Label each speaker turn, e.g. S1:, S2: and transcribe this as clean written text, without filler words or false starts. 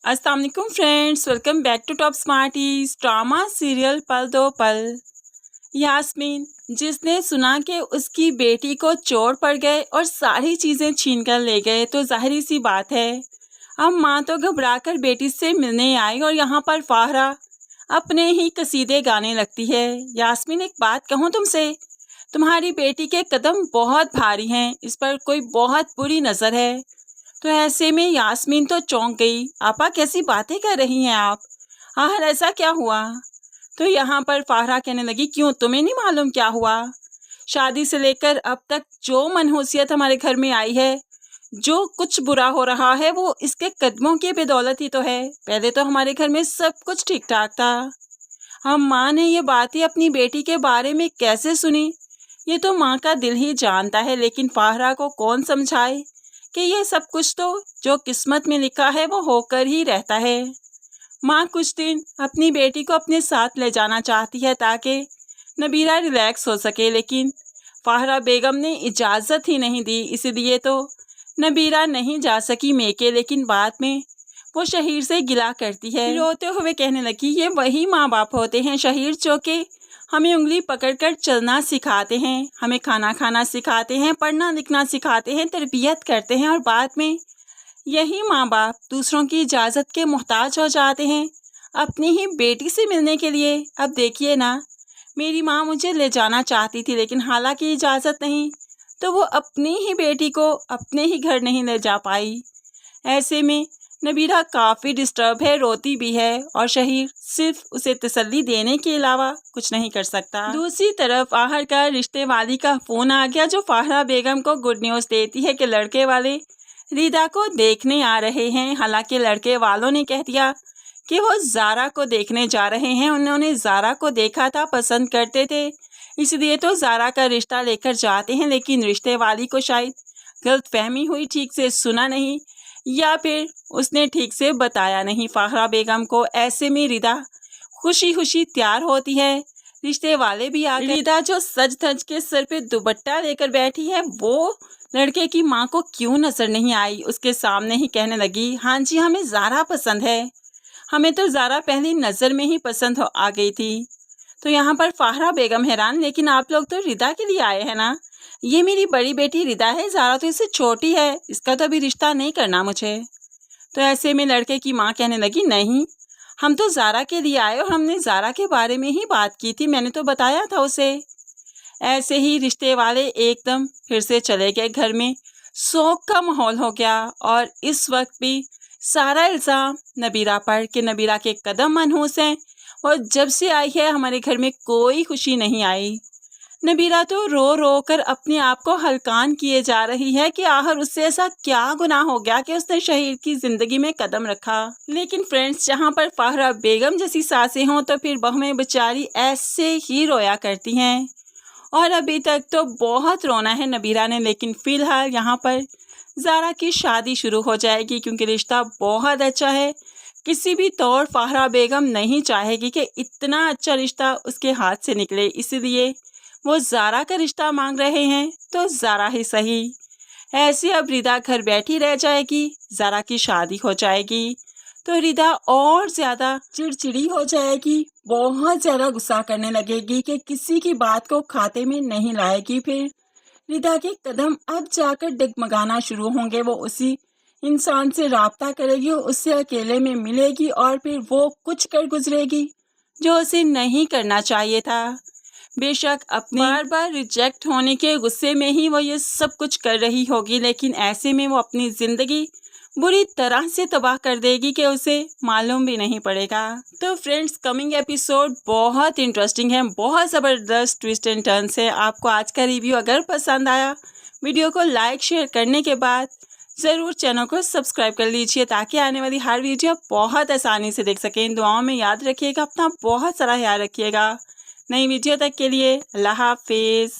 S1: अस्सलाम वालेकुम friends, welcome back to Top Smarties. Drama serial Pal Do पल। यास्मीन, जिसने सुना कि उसकी बेटी को चोट पड़ गए और सारी चीज़ें छीन कर ले गए, तो जाहिर सी बात है अब माँ तो घबराकर बेटी से मिलने आई और यहाँ पर फाहरा अपने ही कसीदे गाने लगती है। यास्मीन, एक बात कहूँ तुमसे, तुम्हारी बेटी के कदम बहुत भारी हैं, इस पर कोई बहुत बुरी नज़र है। तो ऐसे में यास्मीन तो चौंक गई। आपा, कैसी बातें कर रही हैं आप? आखिर ऐसा क्या हुआ? तो यहाँ पर फाहरा कहने लगी, क्यों, तुम्हें नहीं मालूम क्या हुआ? शादी से लेकर अब तक जो मनहूसियत हमारे घर में आई है, जो कुछ बुरा हो रहा है, वो इसके कदमों की बदौलत ही तो है। पहले तो हमारे घर में सब कुछ ठीक ठाक था। हम माँ ने ये बातें अपनी बेटी के बारे में कैसे सुनी, ये तो माँ का दिल ही जानता है। लेकिन फाहरा को कौन समझाए कि ये सब कुछ तो जो किस्मत में लिखा है वो होकर ही रहता है। माँ कुछ दिन अपनी बेटी को अपने साथ ले जाना चाहती है ताकि नबीरा रिलैक्स हो सके, लेकिन फाहरा बेगम ने इजाज़त ही नहीं दी। इसलिए तो नबीरा नहीं जा सकी मेके। लेकिन बाद में वो शहीर से गिला करती है, रोते हुए कहने लगी, ये वही माँ बाप होते हैं शहीर, जो कि हमें उंगली पकड़कर चलना सिखाते हैं, हमें खाना खाना सिखाते हैं, पढ़ना लिखना सिखाते हैं, तरबियत करते हैं, और बाद में यही माँ बाप दूसरों की इजाज़त के मोहताज हो जाते हैं अपनी ही बेटी से मिलने के लिए। अब देखिए ना, मेरी माँ मुझे ले जाना चाहती थी, लेकिन हालांकि इजाज़त नहीं, तो वो अपनी ही बेटी को अपने ही घर नहीं ले जा पाई। ऐसे में नबीरा काफ़ी डिस्टर्ब है, रोती भी है, और शहीर सिर्फ उसे तसल्ली देने के अलावा कुछ नहीं कर सकता। दूसरी तरफ आखिरकार रिश्ते वाली का फ़ोन आ गया, जो फाहरा बेगम को गुड न्यूज़ देती है कि लड़के वाले रिदा को देखने आ रहे हैं। हालांकि लड़के वालों ने कह दिया कि वो ज़ारा को देखने जा रहे हैं। उन्होंने ज़ारा को देखा था, पसंद करते थे, इसलिए तो ज़ारा का रिश्ता लेकर जाते हैं। लेकिन रिश्ते वाली को शायद गलतफहमी हुई, ठीक से सुना नहीं, या फिर उसने ठीक से बताया नहीं फाहरा बेगम को। ऐसे में रिदा खुशी खुशी तैयार होती है, रिश्ते वाले भी आ गए। रिदा जो सज धज के सर पे दुपट्टा लेकर बैठी है, वो लड़के की माँ को क्यों नजर नहीं आई। उसके सामने ही कहने लगी, हाँ जी, हमें ज़ारा पसंद है, हमें तो ज़ारा पहली नज़र में ही पसंद आ गई थी। तो यहाँ पर फाहरा बेगम हैरान, लेकिन आप लोग तो रिदा के लिए आए हैं ना? ये मेरी बड़ी बेटी रिदा है, ज़ारा तो इससे छोटी है, इसका तो अभी रिश्ता नहीं करना मुझे। तो ऐसे में लड़के की माँ कहने लगी, नहीं, हम तो ज़ारा के लिए आए और हमने ज़ारा के बारे में ही बात की थी, मैंने तो बताया था उसे। ऐसे ही रिश्ते वाले एकदम फिर से चले गए घर में। शोक का माहौल हो गया, और इस वक्त भी सारा इल्ज़ाम नबीरा पर कि नबीरा के कदम मनहूस हैं, और जब से आई है हमारे घर में कोई खुशी नहीं आई। नबीरा तो रो रो कर अपने आप को हलकान किए जा रही है कि आखिर उससे ऐसा क्या गुनाह हो गया कि उसने शहीर की जिंदगी में कदम रखा। लेकिन फ्रेंड्स, जहाँ पर फाहरा बेगम जैसी सासें हों तो फिर बहुएं बेचारी ऐसे ही रोया करती हैं, और अभी तक तो बहुत रोना है नबीरा ने। लेकिन फिलहाल यहाँ पर ज़ारा की शादी शुरू हो जाएगी, क्योंकि रिश्ता बहुत अच्छा है। किसी भी तौर फाहरा बेगम नहीं चाहेगी कि इतना अच्छा रिश्ता उसके हाथ से निकले, इसलिए वो ज़ारा का रिश्ता मांग रहे हैं, तो ज़ारा ही सही। ऐसे अब रिदा घर बैठी रह जाएगी, ज़ारा की शादी हो जाएगी, तो रिदा और ज़्यादा चिड़चिड़ी हो जाएगी, बहुत ज़्यादा गुस्सा करने लगेगी कि किसी की बात को खाते में नहीं लाएगी। फिर रिदा के कदम अब जाकर डगमगाना शुरू होंगे। वो उसी इंसान से राब्ता करेगी, उससे अकेले में मिलेगी, और फिर वो कुछ कर गुजरेगी जो उसे नहीं करना चाहिए था। बेशक अपने बार बार रिजेक्ट होने के गुस्से में ही वो ये सब कुछ कर रही होगी, लेकिन ऐसे में वो अपनी ज़िंदगी बुरी तरह से तबाह कर देगी कि उसे मालूम भी नहीं पड़ेगा। तो फ्रेंड्स, कमिंग एपिसोड बहुत इंटरेस्टिंग है, बहुत ज़बरदस्त ट्विस्ट एंड टर्न्स है। आपको आज का रिव्यू अगर पसंद आया, वीडियो को लाइक शेयर करने के बाद ज़रूर चैनल को सब्सक्राइब कर लीजिए, ताकि आने वाली हर वीडियो बहुत आसानी से देख सकें। दुआओं में याद रखिएगा, अपना बहुत सारा ख्याल रखिएगा। नई वीडियो तक के लिए अल्लाह हाफिज़।